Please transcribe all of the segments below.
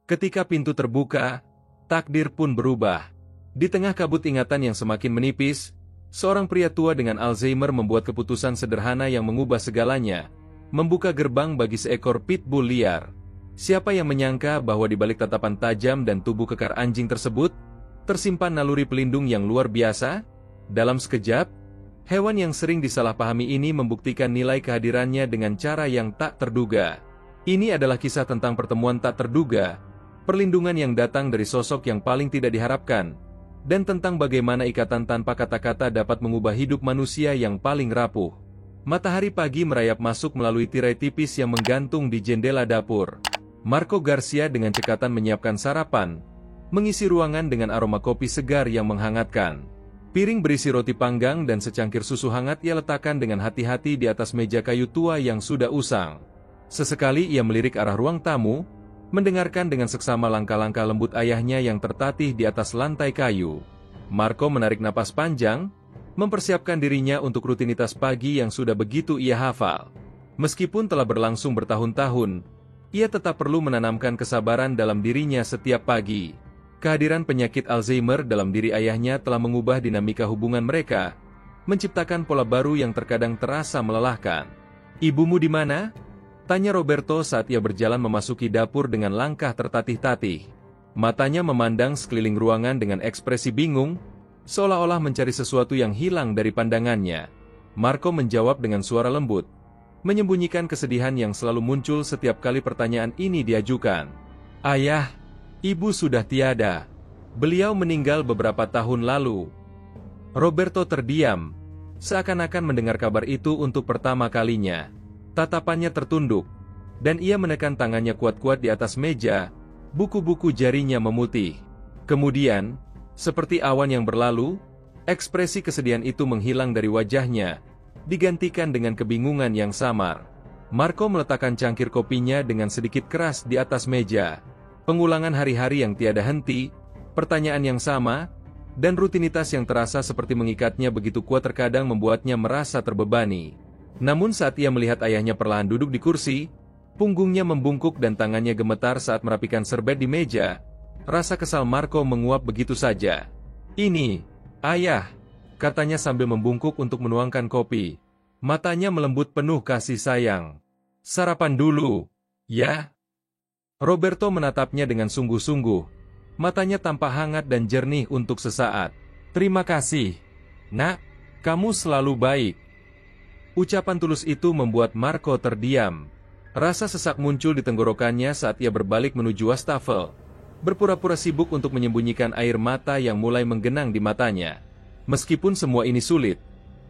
Ketika pintu terbuka, takdir pun berubah. Di tengah kabut ingatan yang semakin menipis, seorang pria tua dengan Alzheimer membuat keputusan sederhana yang mengubah segalanya, membuka gerbang bagi seekor pitbull liar. Siapa yang menyangka bahwa di balik tatapan tajam dan tubuh kekar anjing tersebut, tersimpan naluri pelindung yang luar biasa? Dalam sekejap, hewan yang sering disalahpahami ini membuktikan nilai kehadirannya dengan cara yang tak terduga. Ini adalah kisah tentang pertemuan tak terduga, perlindungan yang datang dari sosok yang paling tidak diharapkan, dan tentang bagaimana ikatan tanpa kata-kata dapat mengubah hidup manusia yang paling rapuh. Matahari pagi merayap masuk melalui tirai tipis yang menggantung di jendela dapur. Marco Garcia dengan cekatan menyiapkan sarapan, mengisi ruangan dengan aroma kopi segar yang menghangatkan. Piring berisi roti panggang dan secangkir susu hangat ia letakkan dengan hati-hati di atas meja kayu tua yang sudah usang. Sesekali ia melirik arah ruang tamu, mendengarkan dengan seksama langkah-langkah lembut ayahnya yang tertatih di atas lantai kayu. Marco menarik napas panjang, mempersiapkan dirinya untuk rutinitas pagi yang sudah begitu ia hafal. Meskipun telah berlangsung bertahun-tahun, ia tetap perlu menanamkan kesabaran dalam dirinya setiap pagi. Kehadiran penyakit Alzheimer dalam diri ayahnya telah mengubah dinamika hubungan mereka, menciptakan pola baru yang terkadang terasa melelahkan. "Ibumu di mana?" tanya Roberto saat ia berjalan memasuki dapur dengan langkah tertatih-tatih. Matanya memandang sekeliling ruangan dengan ekspresi bingung, seolah-olah mencari sesuatu yang hilang dari pandangannya. Marco menjawab dengan suara lembut, menyembunyikan kesedihan yang selalu muncul setiap kali pertanyaan ini diajukan. "Ayah, ibu sudah tiada. Beliau meninggal beberapa tahun lalu." Roberto terdiam, seakan-akan mendengar kabar itu untuk pertama kalinya. Tatapannya tertunduk, dan ia menekan tangannya kuat-kuat di atas meja, buku-buku jarinya memutih. Kemudian, seperti awan yang berlalu, ekspresi kesedihan itu menghilang dari wajahnya, digantikan dengan kebingungan yang samar. Marco meletakkan cangkir kopinya dengan sedikit keras di atas meja. Pengulangan hari-hari yang tiada henti, pertanyaan yang sama, dan rutinitas yang terasa seperti mengikatnya begitu kuat terkadang membuatnya merasa terbebani. Namun saat ia melihat ayahnya perlahan duduk di kursi, punggungnya membungkuk dan tangannya gemetar saat merapikan serbet di meja, rasa kesal Marco menguap begitu saja. "Ini, ayah," katanya sambil membungkuk untuk menuangkan kopi. Matanya melembut penuh kasih sayang. "Sarapan dulu, ya?" Roberto menatapnya dengan sungguh-sungguh, matanya tampak hangat dan jernih untuk sesaat. "Terima kasih, Nak, kamu selalu baik." Ucapan tulus itu membuat Marco terdiam. Rasa sesak muncul di tenggorokannya saat ia berbalik menuju wastafel, berpura-pura sibuk untuk menyembunyikan air mata yang mulai menggenang di matanya. Meskipun semua ini sulit,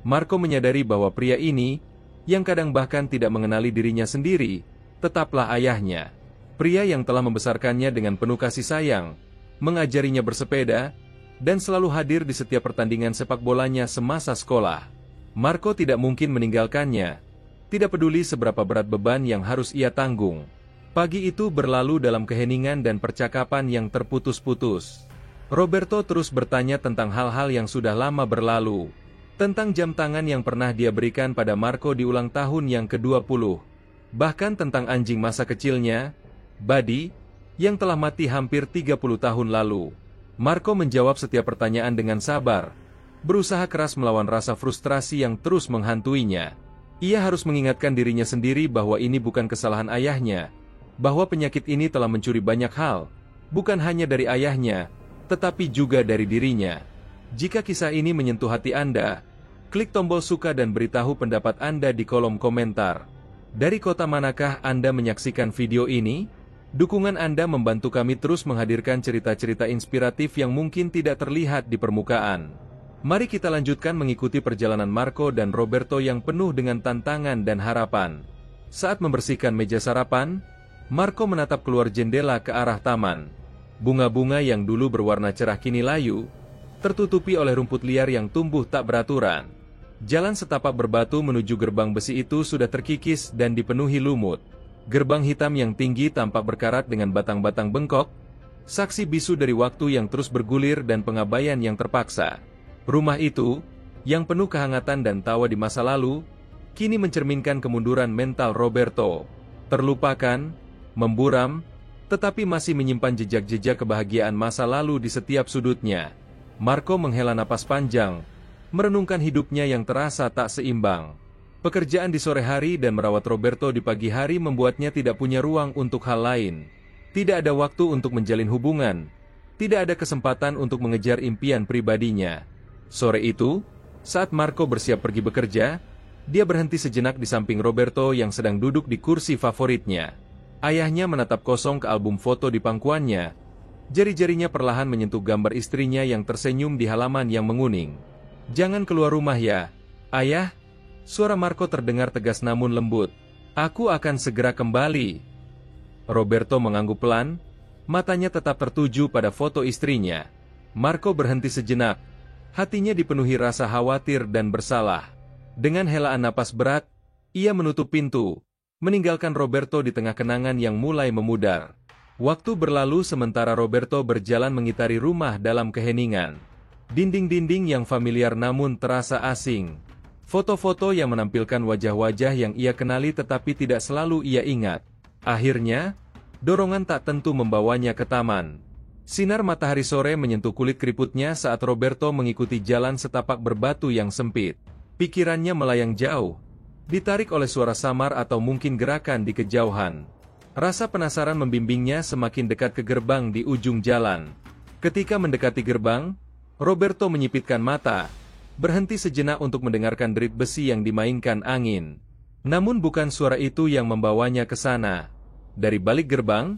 Marco menyadari bahwa pria ini, yang kadang bahkan tidak mengenali dirinya sendiri, tetaplah ayahnya. Pria yang telah membesarkannya dengan penuh kasih sayang, mengajarinya bersepeda, dan selalu hadir di setiap pertandingan sepak bolanya semasa sekolah. Marco tidak mungkin meninggalkannya, tidak peduli seberapa berat beban yang harus ia tanggung. Pagi itu berlalu dalam keheningan dan percakapan yang terputus-putus. Roberto terus bertanya tentang hal-hal yang sudah lama berlalu, tentang jam tangan yang pernah dia berikan pada Marco di ulang tahun yang ke-20, bahkan tentang anjing masa kecilnya, Buddy, yang telah mati hampir 30 tahun lalu. Marco menjawab setiap pertanyaan dengan sabar, berusaha keras melawan rasa frustrasi yang terus menghantuinya. Ia harus mengingatkan dirinya sendiri bahwa ini bukan kesalahan ayahnya, bahwa penyakit ini telah mencuri banyak hal, bukan hanya dari ayahnya, tetapi juga dari dirinya. Jika kisah ini menyentuh hati Anda, klik tombol suka dan beritahu pendapat Anda di kolom komentar. Dari kota manakah Anda menyaksikan video ini? Dukungan Anda membantu kami terus menghadirkan cerita-cerita inspiratif yang mungkin tidak terlihat di permukaan. Mari kita lanjutkan mengikuti perjalanan Marco dan Roberto yang penuh dengan tantangan dan harapan. Saat membersihkan meja sarapan, Marco menatap keluar jendela ke arah taman. Bunga-bunga yang dulu berwarna cerah kini layu, tertutupi oleh rumput liar yang tumbuh tak beraturan. Jalan setapak berbatu menuju gerbang besi itu sudah terkikis dan dipenuhi lumut. Gerbang hitam yang tinggi tampak berkarat dengan batang-batang bengkok, saksi bisu dari waktu yang terus bergulir dan pengabaian yang terpaksa. Rumah itu, yang penuh kehangatan dan tawa di masa lalu, kini mencerminkan kemunduran mental Roberto. Terlupakan, memburam, tetapi masih menyimpan jejak-jejak kebahagiaan masa lalu di setiap sudutnya. Marco menghela napas panjang, merenungkan hidupnya yang terasa tak seimbang. Pekerjaan di sore hari dan merawat Roberto di pagi hari membuatnya tidak punya ruang untuk hal lain. Tidak ada waktu untuk menjalin hubungan. Tidak ada kesempatan untuk mengejar impian pribadinya. Sore itu, saat Marco bersiap pergi bekerja, dia berhenti sejenak di samping Roberto yang sedang duduk di kursi favoritnya. Ayahnya menatap kosong ke album foto di pangkuannya. Jari-jarinya perlahan menyentuh gambar istrinya yang tersenyum di halaman yang menguning. "Jangan keluar rumah ya, Ayah." Suara Marco terdengar tegas namun lembut. "Aku akan segera kembali." Roberto mengangguk pelan, matanya tetap tertuju pada foto istrinya. Marco berhenti sejenak, hatinya dipenuhi rasa khawatir dan bersalah. Dengan helaan napas berat, ia menutup pintu, meninggalkan Roberto di tengah kenangan yang mulai memudar. Waktu berlalu sementara Roberto berjalan mengitari rumah dalam keheningan. Dinding-dinding yang familiar namun terasa asing. Foto-foto yang menampilkan wajah-wajah yang ia kenali tetapi tidak selalu ia ingat. Akhirnya, dorongan tak tentu membawanya ke taman. Sinar matahari sore menyentuh kulit keriputnya saat Roberto mengikuti jalan setapak berbatu yang sempit. Pikirannya melayang jauh, ditarik oleh suara samar atau mungkin gerakan di kejauhan. Rasa penasaran membimbingnya semakin dekat ke gerbang di ujung jalan. Ketika mendekati gerbang, Roberto menyipitkan mata, berhenti sejenak untuk mendengarkan derit besi yang dimainkan angin. Namun bukan suara itu yang membawanya ke sana. Dari balik gerbang,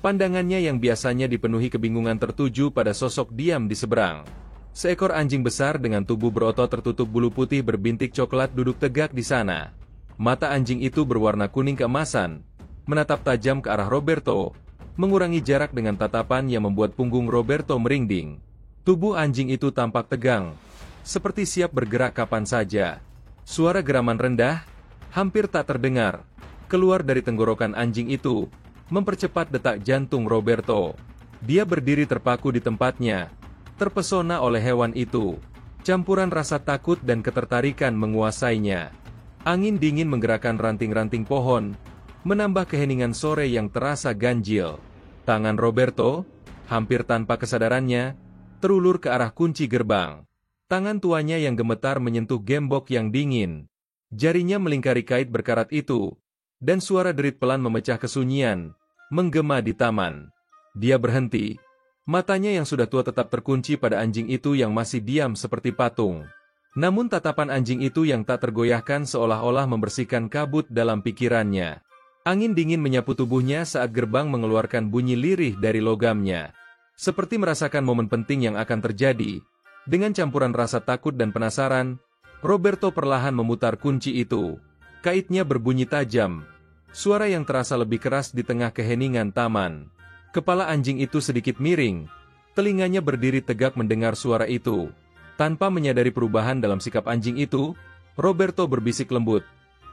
pandangannya yang biasanya dipenuhi kebingungan tertuju pada sosok diam di seberang. Seekor anjing besar dengan tubuh berotot tertutup bulu putih berbintik coklat duduk tegak di sana. Mata anjing itu berwarna kuning keemasan, menatap tajam ke arah Roberto, mengurangi jarak dengan tatapan yang membuat punggung Roberto merinding. Tubuh anjing itu tampak tegang, seperti siap bergerak kapan saja. Suara geraman rendah, hampir tak terdengar, keluar dari tenggorokan anjing itu, mempercepat detak jantung Roberto. Dia berdiri terpaku di tempatnya, terpesona oleh hewan itu. Campuran rasa takut dan ketertarikan menguasainya. Angin dingin menggerakkan ranting-ranting pohon, menambah keheningan sore yang terasa ganjil. Tangan Roberto, hampir tanpa kesadarannya, terulur ke arah kunci gerbang. Tangan tuanya yang gemetar menyentuh gembok yang dingin. Jarinya melingkari kait berkarat itu, dan suara derit pelan memecah kesunyian, menggema di taman. Dia berhenti, matanya yang sudah tua tetap terkunci pada anjing itu yang masih diam seperti patung. Namun tatapan anjing itu yang tak tergoyahkan seolah-olah membersihkan kabut dalam pikirannya. Angin dingin menyapu tubuhnya saat gerbang mengeluarkan bunyi lirih dari logamnya. Seperti merasakan momen penting yang akan terjadi. Dengan campuran rasa takut dan penasaran, Roberto perlahan memutar kunci itu. Kaitnya berbunyi tajam. Suara yang terasa lebih keras di tengah keheningan taman. Kepala anjing itu sedikit miring. Telinganya berdiri tegak mendengar suara itu. Tanpa menyadari perubahan dalam sikap anjing itu, Roberto berbisik lembut.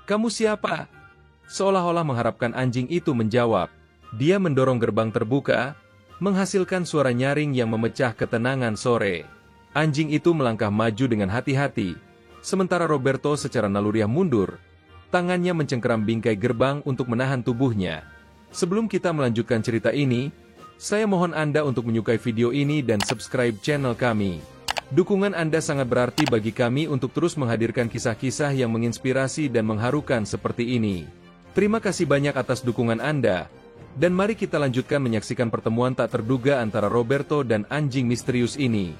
"Kamu siapa?" Seolah-olah mengharapkan anjing itu menjawab. Dia mendorong gerbang terbuka, menghasilkan suara nyaring yang memecah ketenangan sore. Anjing itu melangkah maju dengan hati-hati, sementara Roberto secara naluriah mundur. Tangannya mencengkeram bingkai gerbang untuk menahan tubuhnya. Sebelum kita melanjutkan cerita ini, saya mohon Anda untuk menyukai video ini dan subscribe channel kami. Dukungan Anda sangat berarti bagi kami untuk terus menghadirkan kisah-kisah yang menginspirasi dan mengharukan seperti ini. Terima kasih banyak atas dukungan Anda. Dan mari kita lanjutkan menyaksikan pertemuan tak terduga antara Roberto dan anjing misterius ini.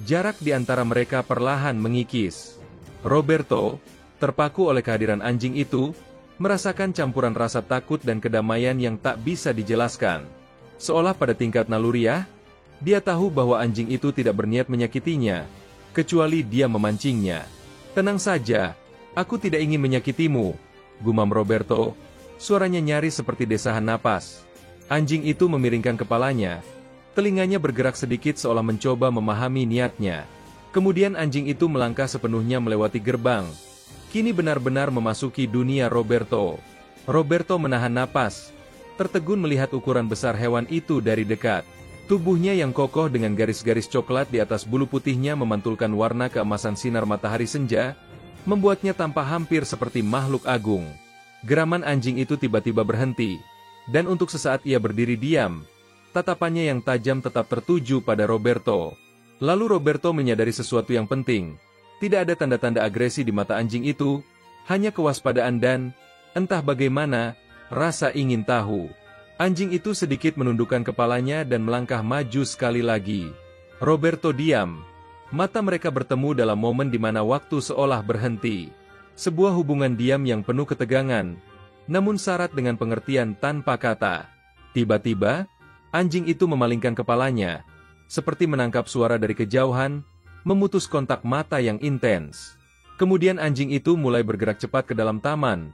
Jarak di antara mereka perlahan mengikis. Roberto, terpaku oleh kehadiran anjing itu, merasakan campuran rasa takut dan kedamaian yang tak bisa dijelaskan. Seolah pada tingkat naluriah, dia tahu bahwa anjing itu tidak berniat menyakitinya, kecuali dia memancingnya. "Tenang saja, aku tidak ingin menyakitimu," gumam Roberto. Suaranya nyaris seperti desahan napas. Anjing itu memiringkan kepalanya. Telinganya bergerak sedikit seolah mencoba memahami niatnya. Kemudian anjing itu melangkah sepenuhnya melewati gerbang. Kini benar-benar memasuki dunia Roberto. Roberto menahan napas, tertegun melihat ukuran besar hewan itu dari dekat. Tubuhnya yang kokoh dengan garis-garis coklat di atas bulu putihnya memantulkan warna keemasan sinar matahari senja, membuatnya tampak hampir seperti makhluk agung. Geraman anjing itu tiba-tiba berhenti. Dan untuk sesaat ia berdiri diam, tatapannya yang tajam tetap tertuju pada Roberto. Lalu Roberto menyadari sesuatu yang penting. Tidak ada tanda-tanda agresi di mata anjing itu, hanya kewaspadaan dan, entah bagaimana, rasa ingin tahu. Anjing itu sedikit menundukkan kepalanya dan melangkah maju sekali lagi. Roberto diam. Mata mereka bertemu dalam momen di mana waktu seolah berhenti. Sebuah hubungan diam yang penuh ketegangan, namun syarat dengan pengertian tanpa kata. Tiba-tiba, anjing itu memalingkan kepalanya, seperti menangkap suara dari kejauhan, memutus kontak mata yang intens. Kemudian anjing itu mulai bergerak cepat ke dalam taman,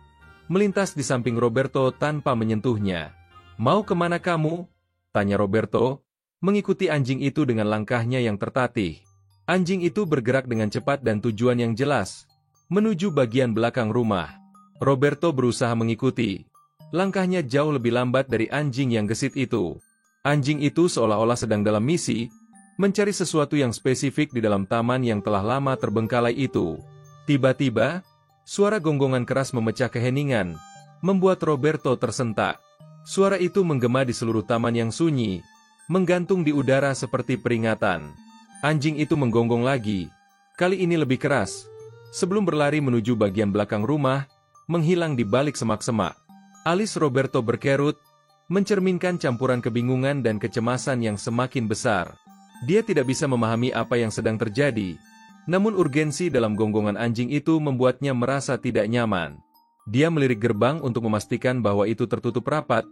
melintas di samping Roberto tanpa menyentuhnya. "Mau kemana kamu?" tanya Roberto, mengikuti anjing itu dengan langkahnya yang tertatih. Anjing itu bergerak dengan cepat dan tujuan yang jelas, menuju bagian belakang rumah. Roberto berusaha mengikuti. Langkahnya jauh lebih lambat dari anjing yang gesit itu. Anjing itu seolah-olah sedang dalam misi, mencari sesuatu yang spesifik di dalam taman yang telah lama terbengkalai itu. Tiba-tiba, suara gonggongan keras memecah keheningan, membuat Roberto tersentak. Suara itu menggema di seluruh taman yang sunyi, menggantung di udara seperti peringatan. Anjing itu menggonggong lagi, kali ini lebih keras, sebelum berlari menuju bagian belakang rumah, menghilang di balik semak-semak. Alis Roberto berkerut, mencerminkan campuran kebingungan dan kecemasan yang semakin besar. Dia tidak bisa memahami apa yang sedang terjadi, namun urgensi dalam gonggongan anjing itu membuatnya merasa tidak nyaman. Dia melirik gerbang untuk memastikan bahwa itu tertutup rapat,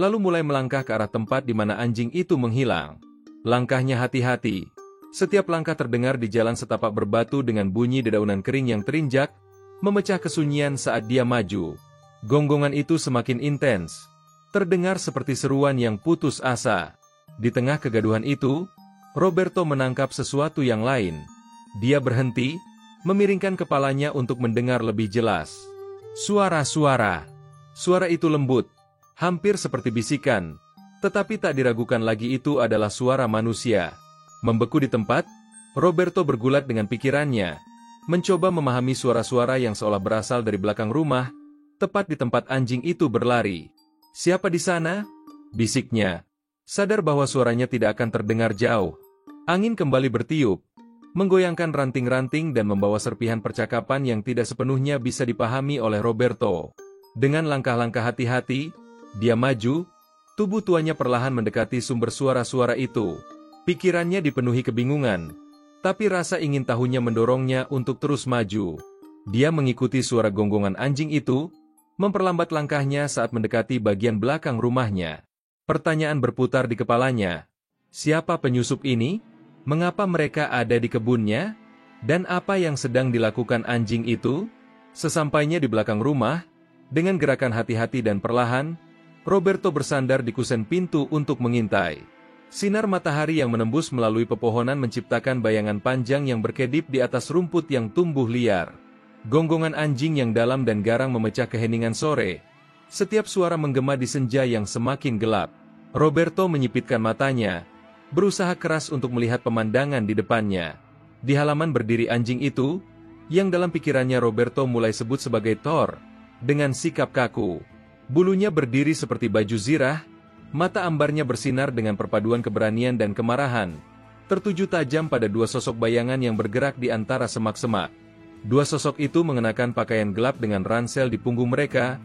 lalu mulai melangkah ke arah tempat di mana anjing itu menghilang. Langkahnya hati-hati. Setiap langkah terdengar di jalan setapak berbatu dengan bunyi dedaunan kering yang terinjak, memecah kesunyian saat dia maju. Gonggongan itu semakin intens, terdengar seperti seruan yang putus asa. Di tengah kegaduhan itu, Roberto menangkap sesuatu yang lain. Dia berhenti, memiringkan kepalanya untuk mendengar lebih jelas. Suara-suara. Suara itu lembut, hampir seperti bisikan, tetapi tak diragukan lagi itu adalah suara manusia. Membeku di tempat, Roberto bergulat dengan pikirannya, mencoba memahami suara-suara yang seolah berasal dari belakang rumah, tepat di tempat anjing itu berlari. "Siapa di sana?" bisiknya. Sadar bahwa suaranya tidak akan terdengar jauh. Angin kembali bertiup, menggoyangkan ranting-ranting dan membawa serpihan percakapan yang tidak sepenuhnya bisa dipahami oleh Roberto. Dengan langkah-langkah hati-hati, dia maju, tubuh tuanya perlahan mendekati sumber suara-suara itu. Pikirannya dipenuhi kebingungan, tapi rasa ingin tahunya mendorongnya untuk terus maju. Dia mengikuti suara gonggongan anjing itu, memperlambat langkahnya saat mendekati bagian belakang rumahnya. Pertanyaan berputar di kepalanya. Siapa penyusup ini? Mengapa mereka ada di kebunnya? Dan apa yang sedang dilakukan anjing itu? Sesampainya di belakang rumah, dengan gerakan hati-hati dan perlahan, Roberto bersandar di kusen pintu untuk mengintai. Sinar matahari yang menembus melalui pepohonan menciptakan bayangan panjang yang berkedip di atas rumput yang tumbuh liar. Gonggongan anjing yang dalam dan garang memecah keheningan sore. Setiap suara menggema di senja yang semakin gelap. Roberto menyipitkan matanya, berusaha keras untuk melihat pemandangan di depannya. Di halaman berdiri anjing itu, yang dalam pikirannya Roberto mulai sebut sebagai Thor, dengan sikap kaku. Bulunya berdiri seperti baju zirah, mata ambarnya bersinar dengan perpaduan keberanian dan kemarahan, tertuju tajam pada dua sosok bayangan yang bergerak di antara semak-semak. Dua sosok itu mengenakan pakaian gelap dengan ransel di punggung mereka,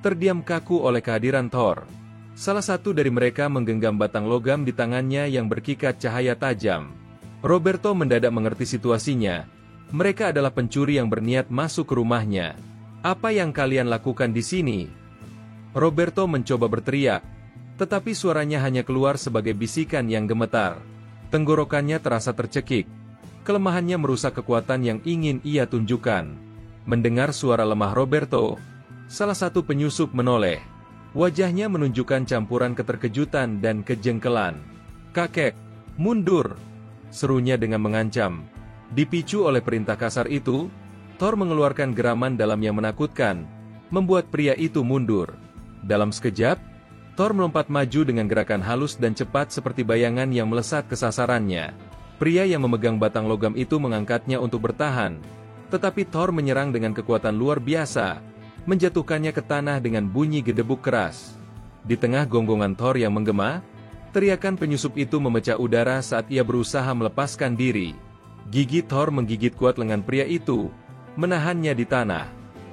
terdiam kaku oleh kehadiran Thor. Salah satu dari mereka menggenggam batang logam di tangannya yang berkikat cahaya tajam. Roberto mendadak mengerti situasinya. Mereka adalah pencuri yang berniat masuk ke rumahnya. "Apa yang kalian lakukan di sini?" Roberto mencoba berteriak, tetapi suaranya hanya keluar sebagai bisikan yang gemetar. Tenggorokannya terasa tercekik. Kelemahannya merusak kekuatan yang ingin ia tunjukkan. Mendengar suara lemah Roberto, salah satu penyusup menoleh. Wajahnya menunjukkan campuran keterkejutan dan kejengkelan. "Kakek, mundur!" serunya dengan mengancam. Dipicu oleh perintah kasar itu, Thor mengeluarkan geraman dalam yang menakutkan, membuat pria itu mundur. Dalam sekejap, Thor melompat maju dengan gerakan halus dan cepat seperti bayangan yang melesat ke sasarannya. Pria yang memegang batang logam itu mengangkatnya untuk bertahan, tetapi Thor menyerang dengan kekuatan luar biasa, menjatuhkannya ke tanah dengan bunyi gedebuk keras. Di tengah gonggongan Thor yang menggema, teriakan penyusup itu memecah udara saat ia berusaha melepaskan diri. Gigi Thor menggigit kuat lengan pria itu, menahannya di tanah.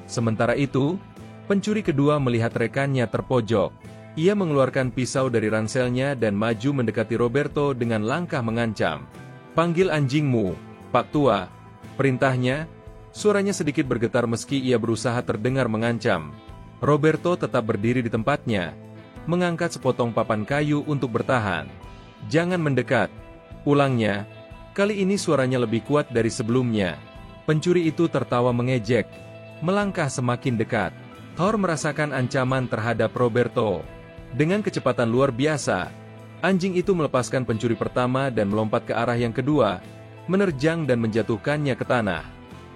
Sementara itu, pencuri kedua melihat rekannya terpojok. Ia mengeluarkan pisau dari ranselnya dan maju mendekati Roberto dengan langkah mengancam. "Panggil anjingmu, Pak Tua," perintahnya. Suaranya sedikit bergetar meski ia berusaha terdengar mengancam. Roberto tetap berdiri di tempatnya, mengangkat sepotong papan kayu untuk bertahan. "Jangan mendekat," ulangnya. Kali ini suaranya lebih kuat dari sebelumnya. Pencuri itu tertawa mengejek, melangkah semakin dekat. Thor merasakan ancaman terhadap Roberto. Dengan kecepatan luar biasa, anjing itu melepaskan pencuri pertama dan melompat ke arah yang kedua, menerjang dan menjatuhkannya ke tanah.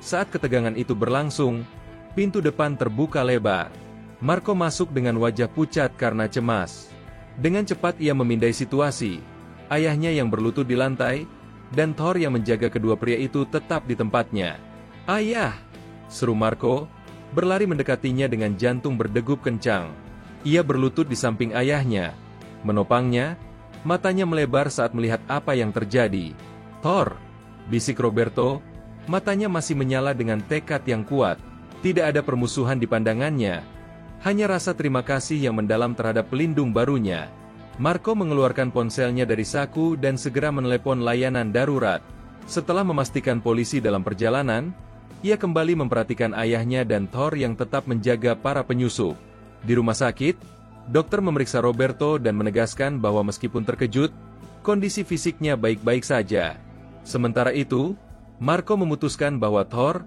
Saat ketegangan itu berlangsung, pintu depan terbuka lebar. Marco masuk dengan wajah pucat karena cemas. Dengan cepat ia memindai situasi. Ayahnya yang berlutut di lantai, dan Thor yang menjaga kedua pria itu tetap di tempatnya. "Ayah!" seru Marco, berlari mendekatinya dengan jantung berdegup kencang. Ia berlutut di samping ayahnya, menopangnya, matanya melebar saat melihat apa yang terjadi. "Thor!" bisik Roberto, matanya masih menyala dengan tekad yang kuat. Tidak ada permusuhan di pandangannya, hanya rasa terima kasih yang mendalam terhadap pelindung barunya. Marco mengeluarkan ponselnya dari saku dan segera menelepon layanan darurat. Setelah memastikan polisi dalam perjalanan, ia kembali memperhatikan ayahnya dan Thor yang tetap menjaga para penyusup. Di rumah sakit, dokter memeriksa Roberto dan menegaskan bahwa meskipun terkejut, kondisi fisiknya baik-baik saja. Sementara itu, Marco memutuskan bahwa Thor,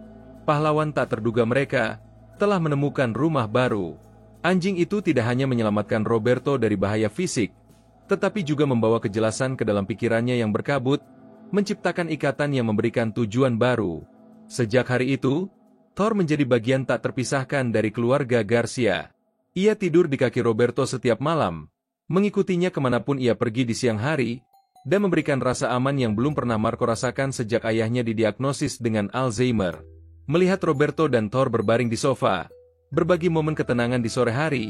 pahlawan tak terduga mereka, telah menemukan rumah baru. Anjing itu tidak hanya menyelamatkan Roberto dari bahaya fisik, tetapi juga membawa kejelasan ke dalam pikirannya yang berkabut, menciptakan ikatan yang memberikan tujuan baru. Sejak hari itu, Thor menjadi bagian tak terpisahkan dari keluarga Garcia. Ia tidur di kaki Roberto setiap malam, mengikutinya kemanapun ia pergi di siang hari, dan memberikan rasa aman yang belum pernah Marco rasakan sejak ayahnya didiagnosis dengan Alzheimer. Melihat Roberto dan Thor berbaring di sofa, berbagi momen ketenangan di sore hari,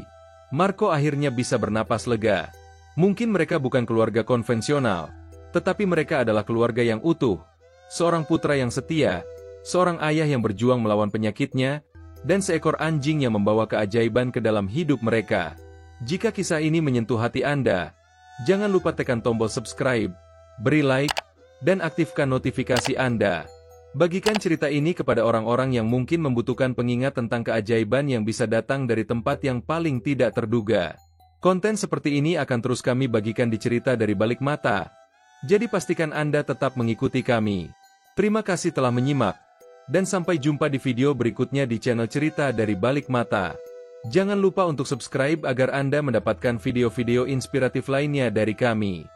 Marco akhirnya bisa bernapas lega. Mungkin mereka bukan keluarga konvensional, tetapi mereka adalah keluarga yang utuh. Seorang putra yang setia, seorang ayah yang berjuang melawan penyakitnya, dan seekor anjing yang membawa keajaiban ke dalam hidup mereka. Jika kisah ini menyentuh hati Anda, jangan lupa tekan tombol subscribe, beri like, dan aktifkan notifikasi Anda. Bagikan cerita ini kepada orang-orang yang mungkin membutuhkan pengingat tentang keajaiban yang bisa datang dari tempat yang paling tidak terduga. Konten seperti ini akan terus kami bagikan di Cerita dari Balik Mata. Jadi pastikan Anda tetap mengikuti kami. Terima kasih telah menyimak, dan sampai jumpa di video berikutnya di channel Cerita dari Balik Mata. Jangan lupa untuk subscribe agar Anda mendapatkan video-video inspiratif lainnya dari kami.